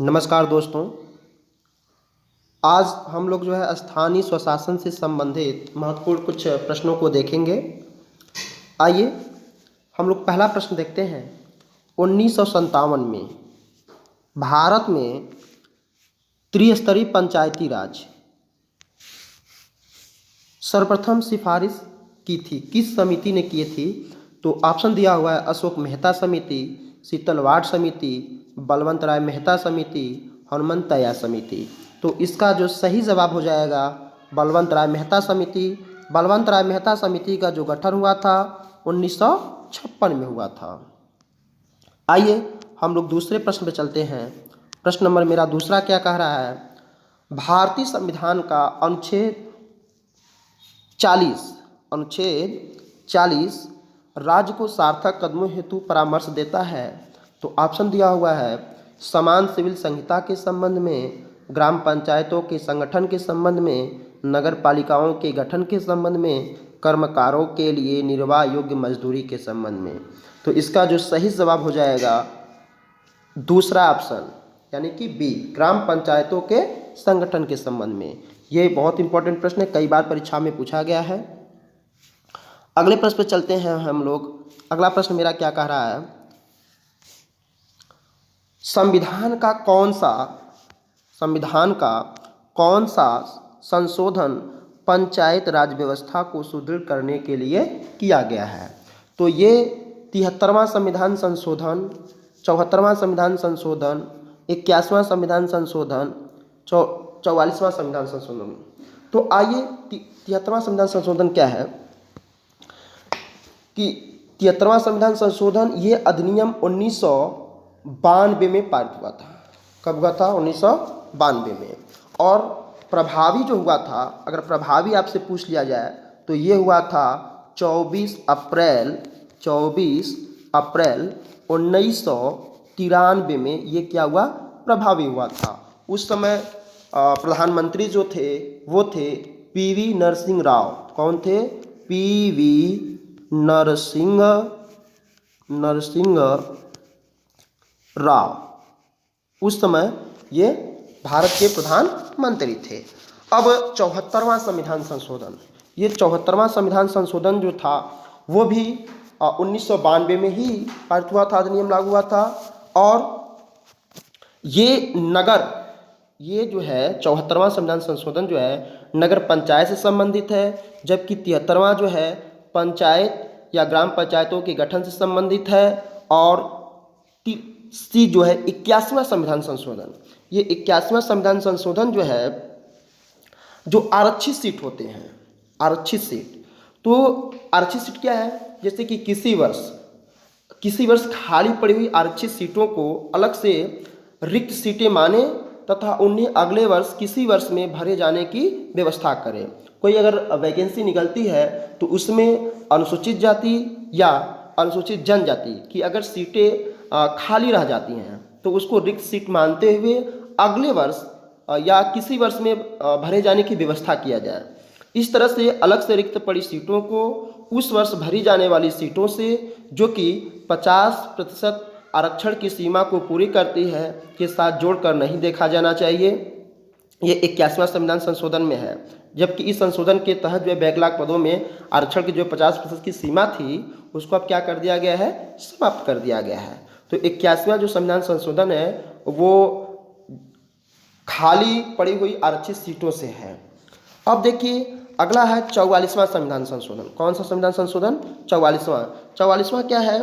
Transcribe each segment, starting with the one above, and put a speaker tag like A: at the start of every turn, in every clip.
A: नमस्कार दोस्तों। आज हम लोग स्थानीय स्वशासन से संबंधित महत्वपूर्ण कुछ प्रश्नों को देखेंगे। आइए हम लोग पहला प्रश्न देखते हैं। 1957 में भारत में त्रिस्तरीय पंचायती राज सर्वप्रथम सिफारिश की थी, किस समिति ने की थी? तो ऑप्शन दिया हुआ है अशोक मेहता समिति, शीतल वाड समिति, बलवंत राय मेहता समिति, हनुमंतैया समिति। तो इसका जो सही जवाब हो जाएगा बलवंत राय मेहता समिति। बलवंत राय मेहता समिति का जो गठन हुआ था 1956 में हुआ था। आइए हम लोग दूसरे प्रश्न पे चलते हैं। प्रश्न नंबर मेरा दूसरा क्या कह रहा है? भारतीय संविधान का अनुच्छेद 40 राज्य को सार्थक कदमों हेतु परामर्श देता है। तो ऑप्शन दिया हुआ है समान सिविल संहिता के संबंध में, ग्राम पंचायतों के संगठन के संबंध में, नगर पालिकाओं के गठन के संबंध में, कर्मकारों के लिए निर्वाह योग्य मजदूरी के संबंध में। तो इसका जो सही जवाब हो जाएगा दूसरा ऑप्शन यानी कि बी, ग्राम पंचायतों के संगठन के संबंध में। ये बहुत इंपॉर्टेंट प्रश्न है, कई बार परीक्षा में पूछा गया है। अगले प्रश्न पे चलते हैं हम लोग। अगला प्रश्न मेरा क्या कह रहा है? संविधान का कौन सा संशोधन पंचायत राज व्यवस्था को सुदृढ़ करने के लिए किया गया है? तो ये 73वां संविधान संशोधन, 74वां संविधान संशोधन, 81वां संविधान संशोधन, 44वां संविधान संशोधन। तो आइए 73वां संविधान संशोधन क्या है कि 73वां संविधान संशोधन ये अधिनियम 1992 में पारित हुआ था। कब हुआ था? 1992 में। और प्रभावी जो हुआ था, अगर प्रभावी आपसे पूछ लिया जाए तो ये हुआ था 24 अप्रैल 1993 में ये क्या हुआ? प्रभावी हुआ था। उस समय प्रधानमंत्री जो थे वो थे पीवी नरसिंह राव। कौन थे? पीवी नरसिंह राव। उस समय ये भारत के प्रधानमंत्री थे। अब 74वां संविधान संशोधन, ये 74वां संविधान संशोधन जो था वो भी 1992 में ही पारित हुआ था, अधिनियम लागू हुआ था। और ये जो है 74वां संविधान संशोधन जो है नगर पंचायत से संबंधित है, जबकि 73वां जो है पंचायत या ग्राम पंचायतों के गठन से संबंधित है। और सी जो है 81वां संविधान संशोधन, ये 81वां संविधान संशोधन जो है जो आरक्षित सीट होते हैं, आरक्षित सीट। तो आरक्षित सीट क्या है? जैसे कि किसी वर्ष खाली पड़ी हुई आरक्षित सीटों को अलग से रिक्त सीटें माने तथा उन्हें अगले वर्ष किसी वर्ष में भरे जाने की व्यवस्था करें। कोई अगर वैकेंसी निकलती है तो उसमें अनुसूचित जाति या अनुसूचित जनजाति की अगर सीटें खाली रह जाती हैं तो उसको रिक्त सीट मानते हुए अगले वर्ष या किसी वर्ष में भरे जाने की व्यवस्था किया जाए। इस तरह से अलग से रिक्त पड़ी सीटों को उस वर्ष भरी जाने वाली सीटों से जो कि 50% आरक्षण की सीमा को पूरी करती है के साथ जोड़कर नहीं देखा जाना चाहिए। ये 81वां संविधान संशोधन में है। जबकि इस संशोधन के तहत जो बैकलॉग पदों में आरक्षण की जो 50% की सीमा थी उसको अब क्या कर दिया गया है? समाप्त कर दिया गया है। तो 81वां जो संविधान संशोधन है वो खाली पड़ी हुई आरक्षित सीटों से है। अब देखिए अगला है 44वां संविधान संशोधन। कौन सा संविधान संशोधन? 44वां क्या है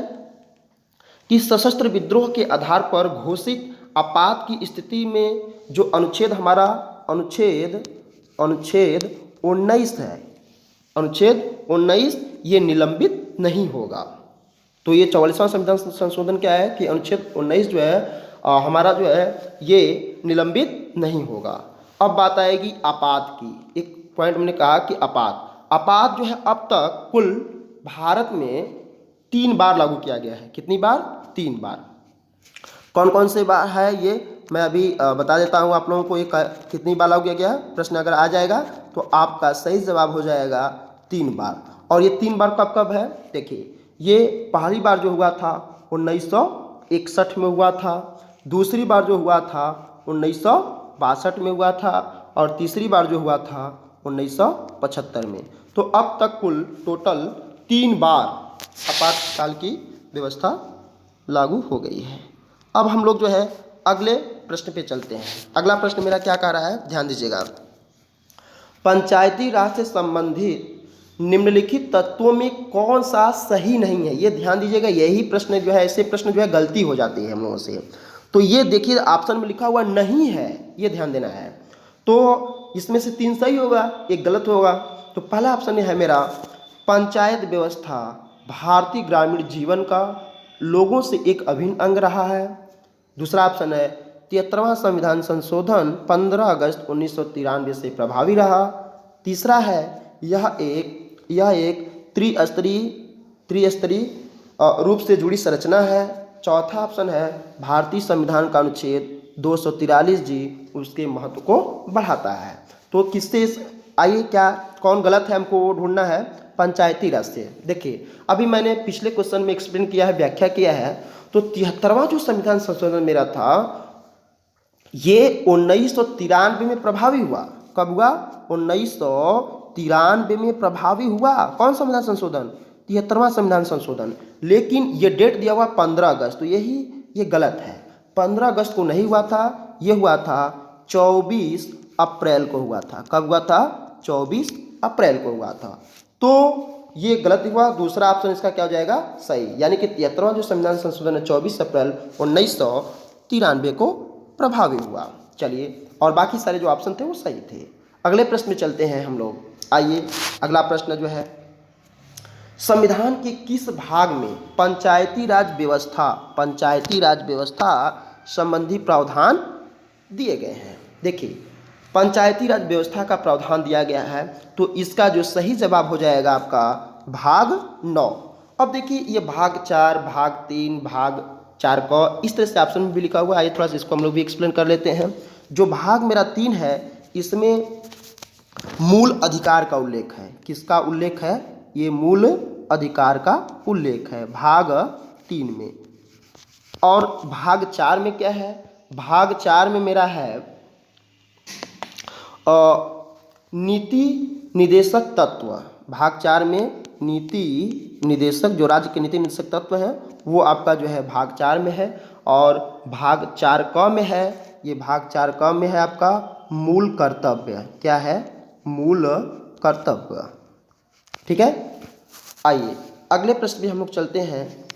A: कि सशस्त्र विद्रोह के आधार पर घोषित आपात की स्थिति में जो अनुच्छेद 19 है, अनुच्छेद 19 ये निलंबित नहीं होगा। तो ये 44वां संविधान संशोधन क्या है कि अनुच्छेद 19 जो है हमारा जो है ये निलंबित नहीं होगा। अब बात आएगी आपात की। एक पॉइंट मैंने कहा कि आपात जो है अब तक कुल भारत में 3 बार लागू किया गया है। कितनी बार? 3 बार। कौन कौन से बार है ये मैं अभी बता देता हूँ आप लोगों को। एक कितनी बार लागू किया गया है? प्रश्न अगर आ जाएगा तो आपका सही जवाब हो जाएगा 3 बार। और ये 3 बार कब कब है? देखिए ये पहली बार जो हुआ था 1961 में हुआ था, दूसरी बार जो हुआ था 1962 में हुआ था और तीसरी बार जो हुआ था 1975 में। तो अब तक कुल टोटल 3 बार आपातकाल की व्यवस्था लागू हो गई है। अब हम लोग जो है अगले प्रश्न पे चलते हैं। अगला प्रश्न मेरा क्या कह रहा है, ध्यान दीजिएगा। पंचायती राज से संबंधित निम्नलिखित तत्वों में कौन सा सही नहीं है, ये ध्यान दीजिएगा। यही प्रश्न जो है, ऐसे प्रश्न जो है गलती हो जाती है हम लोगों से। तो ये देखिए ऑप्शन में लिखा हुआ नहीं है, ये ध्यान देना है। तो इसमें से 3 सही होगा, 1 गलत होगा। तो पहला ऑप्शन है मेरा, पंचायत व्यवस्था भारतीय ग्रामीण जीवन का लोगों से एक अभिन्न अंग रहा है। दूसरा ऑप्शन है 73वां संविधान संशोधन 15 अगस्त 1993 से प्रभावी रहा। तीसरा है यह एक त्रिस्तरीय रूप से जुड़ी संरचना है। चौथा ऑप्शन है भारतीय संविधान का अनुच्छेद 243 जी उसके महत्व को बढ़ाता है। तो किससे आइए, क्या कौन गलत है हमको वो ढूंढना है, पंचायती राज से। देखिए अभी मैंने पिछले क्वेश्चन में एक्सप्लेन किया है, व्याख्या किया है। तो 73वां जो संविधान संशोधन मेरा था ये 1993 में प्रभावी हुआ। कब हुआ? 1993 में प्रभावी हुआ। कौन संविधान संशोधन? 73वां संविधान संशोधन। लेकिन ये डेट दिया हुआ 15 अगस्त, तो ये गलत है। 15 अगस्त को नहीं हुआ था, ये हुआ था 24 अप्रैल को हुआ था। कब हुआ था? 24 अप्रैल को हुआ था। तो ये गलत हुआ। दूसरा ऑप्शन इसका क्या हो जाएगा? सही। यानी कि 73वां जो संविधान संशोधन है 24 अप्रैल 1993 को प्रभावी हुआ। चलिए, और बाकी सारे जो ऑप्शन थे वो सही थे। अगले प्रश्न में चलते हैं हम लोग। आइए अगला प्रश्न जो है, संविधान के किस भाग में पंचायती राज व्यवस्था संबंधी प्रावधान दिए गए हैं? देखिए पंचायती राज व्यवस्था का प्रावधान दिया गया है, तो इसका जो सही जवाब हो जाएगा आपका भाग 9। अब देखिए ये भाग 4, भाग 3, भाग 4 का इस तरह से ऑप्शन में भी लिखा हुआ है। आइए थोड़ा सा इसको हम लोग भी एक्सप्लेन कर लेते हैं। जो भाग मेरा 3 है इसमें मूल अधिकार का उल्लेख है। किसका उल्लेख है? ये मूल अधिकार का उल्लेख है भाग 3 में। और भाग 4 में क्या है? भाग 4 में मेरा है नीति निर्देशक तत्व। भाग 4 में नीति निर्देशक, जो राज्य के नीति निर्देशक तत्व है वो आपका जो है भाग 4 में है। और भाग 4 क में है, ये भाग 4 क में है आपका मूल कर्तव्य। क्या है? मूल कर्तव्य। ठीक है। आइए अगले प्रश्न में हम लोग चलते हैं।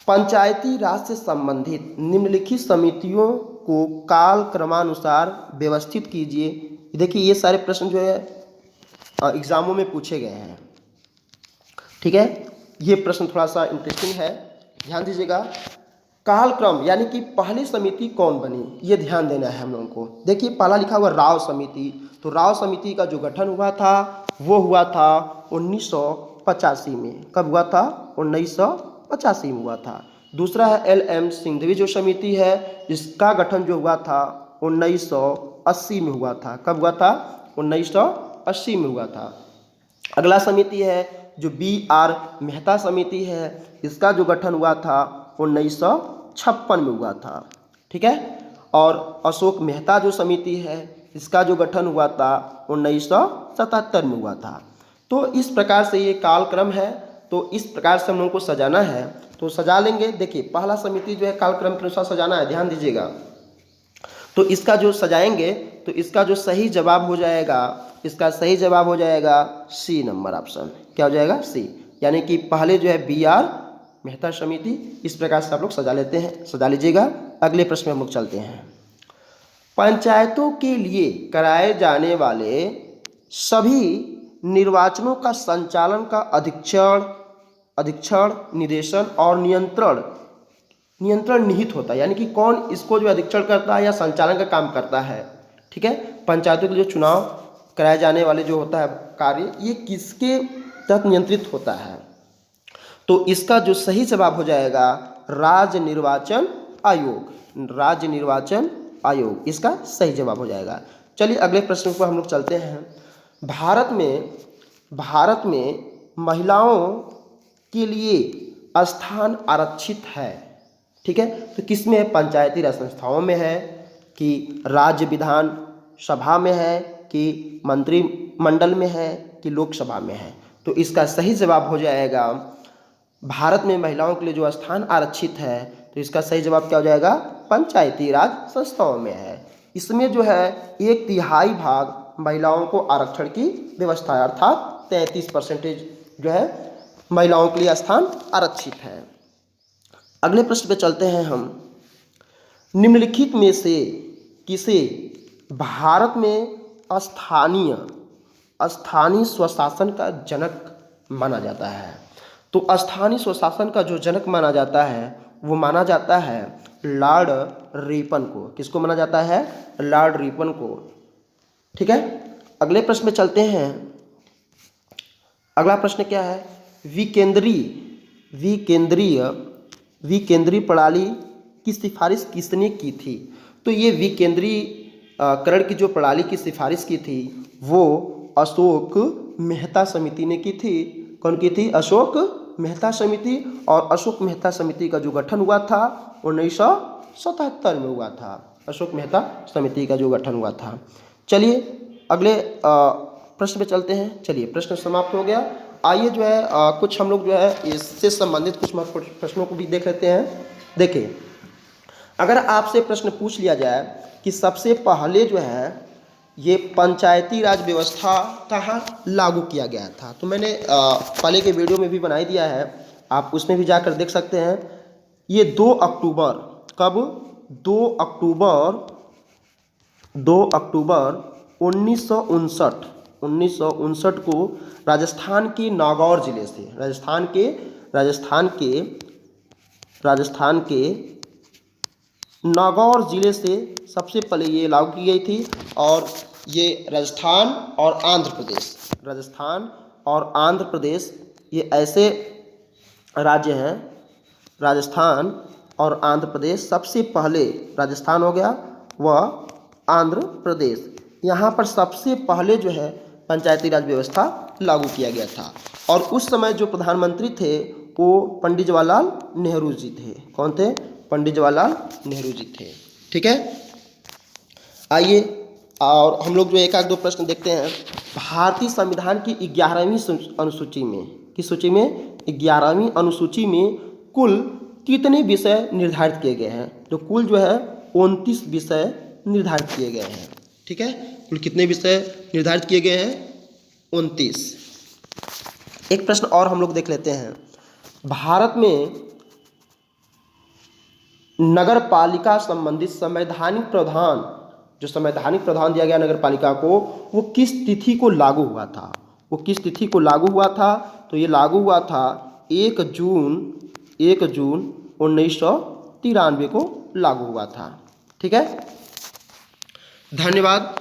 A: पंचायती राज से संबंधित निम्नलिखित समितियों को काल क्रमानुसार व्यवस्थित कीजिए। देखिए ये सारे प्रश्न जो है एग्जामों में पूछे गए हैं। ठीक है, ये प्रश्न थोड़ा सा इंटरेस्टिंग है, ध्यान दीजिएगा। कालक्रम यानी कि पहली समिति कौन बनी, ये ध्यान देना है हम लोगों को। देखिए पहला लिखा हुआ राव समिति। तो राव समिति का जो गठन हुआ था वो हुआ था 1985 में। कब हुआ था? 1985 में हुआ था। दूसरा है LM सिंघवी जो समिति है, इसका गठन जो हुआ था 1980 में हुआ था। कब हुआ था? 1980 में हुआ था। अगला समिति है जो BR मेहता समिति है, इसका जो गठन हुआ था 1956 में हुआ था। ठीक है। और अशोक मेहता जो समिति है इसका जो गठन हुआ था 1977 में हुआ था। तो इस प्रकार से ये कालक्रम है। तो इस प्रकार से हम लोगों को सजाना है, तो सजा लेंगे। देखिए पहला समिति जो है कालक्रम के अनुसार सजाना है, ध्यान दीजिएगा। तो इसका जो सजाएंगे तो इसका जो सही जवाब हो जाएगा, इसका सही जवाब हो जाएगा C नंबर ऑप्शन। क्या हो जाएगा? C। यानी कि पहले जो है BR मेहता समिति, इस प्रकार से आप लोग सजा लेते हैं, सजा लीजिएगा। अगले प्रश्न में हम लोग चलते हैं। पंचायतों के लिए कराए जाने वाले सभी निर्वाचनों का संचालन का अधीक्षण, निदेशन और नियंत्रण निहित होता है। यानी कि कौन इसको जो अधीक्षण करता है या संचालन का काम करता है। ठीक है। पंचायतों के जो चुनाव कराए जाने वाले जो होता है कार्य, ये किसके तहत नियंत्रित होता है? तो इसका जो सही जवाब हो जाएगा राज्य निर्वाचन आयोग। राज्य निर्वाचन आयोग इसका सही जवाब हो जाएगा। चलिए अगले प्रश्न पर हम लोग चलते हैं। भारत में महिलाओं के लिए स्थान आरक्षित है। ठीक है, तो किस में है? पंचायती राज संस्थाओं में है, कि राज्य विधान सभा में है, कि मंत्रिमंडल में है, कि लोकसभा में है? तो इसका सही जवाब हो जाएगा, भारत में महिलाओं के लिए जो स्थान आरक्षित है, तो इसका सही जवाब क्या हो जाएगा? पंचायती राज संस्थाओं में है। इसमें जो है 1/3 भाग महिलाओं को आरक्षण की व्यवस्था है, अर्थात 33% जो है महिलाओं के लिए स्थान आरक्षित है। अगले प्रश्न पे चलते हैं हम। निम्नलिखित में से किसे भारत में स्थानीय स्वशासन का जनक माना जाता है? तो स्थानीय स्वशासन का जो जनक माना जाता है वो माना जाता है लॉर्ड रिपन को। किसको माना जाता है? लॉर्ड रिपन को। ठीक है, अगले प्रश्न में चलते हैं। अगला प्रश्न क्या है? विकेंद्रीय प्रणाली की सिफारिश किसने की थी? तो ये विकेंद्रीकरण की जो प्रणाली की सिफारिश की थी वो अशोक मेहता समिति ने की थी। कौन की थी? अशोक मेहता समिति। और अशोक मेहता समिति का जो गठन हुआ था 1977 में हुआ था। अशोक मेहता समिति का जो गठन हुआ था। चलिए अगले प्रश्न पे चलते हैं। चलिए प्रश्न समाप्त हो गया। आइए जो है कुछ हम लोग जो है इससे संबंधित कुछ प्रश्नों को भी देख लेते हैं। देखिए, अगर आपसे प्रश्न पूछ लिया जाए कि सबसे पहले जो है ये पंचायती राज व्यवस्था कहाँ लागू किया गया था, तो मैंने पहले के वीडियो में भी बना दिया है, आप उसमें भी जाकर देख सकते हैं। ये 2 अक्टूबर, कब? 2 अक्टूबर 1959 को राजस्थान के नागौर जिले से, राजस्थान के नागौर जिले से सबसे पहले ये लागू की गई थी। और ये राजस्थान और आंध्र प्रदेश ये ऐसे राज्य हैं, राजस्थान और आंध्र प्रदेश। सबसे पहले राजस्थान हो गया, वह आंध्र प्रदेश, यहाँ पर सबसे पहले जो है पंचायती राज व्यवस्था लागू किया गया था। और उस समय जो प्रधानमंत्री थे वो पंडित जवाहरलाल नेहरू जी थे। कौन थे? पंडित जवाहरलाल नेहरू जी थे। ठीक है, आइए और हम लोग जो एक आध दो प्रश्न देखते हैं। भारतीय संविधान की 11वीं अनुसूची में, किस सूची में? 11वीं अनुसूची में कुल कितने विषय निर्धारित किए गए हैं? तो कुल जो है 29 विषय निर्धारित किए गए हैं। ठीक है, कुल कितने विषय निर्धारित किए गए हैं? 29। एक प्रश्न और हम लोग देख लेते हैं। भारत में नगर पालिका संबंधित संवैधानिक प्रावधान, जो संवैधानिक प्रावधान दिया गया नगर पालिका को, वो किस तिथि को लागू हुआ था? वो किस तिथि को लागू हुआ था? तो ये लागू हुआ था 1 जून 1993 को लागू हुआ था। ठीक है, धन्यवाद।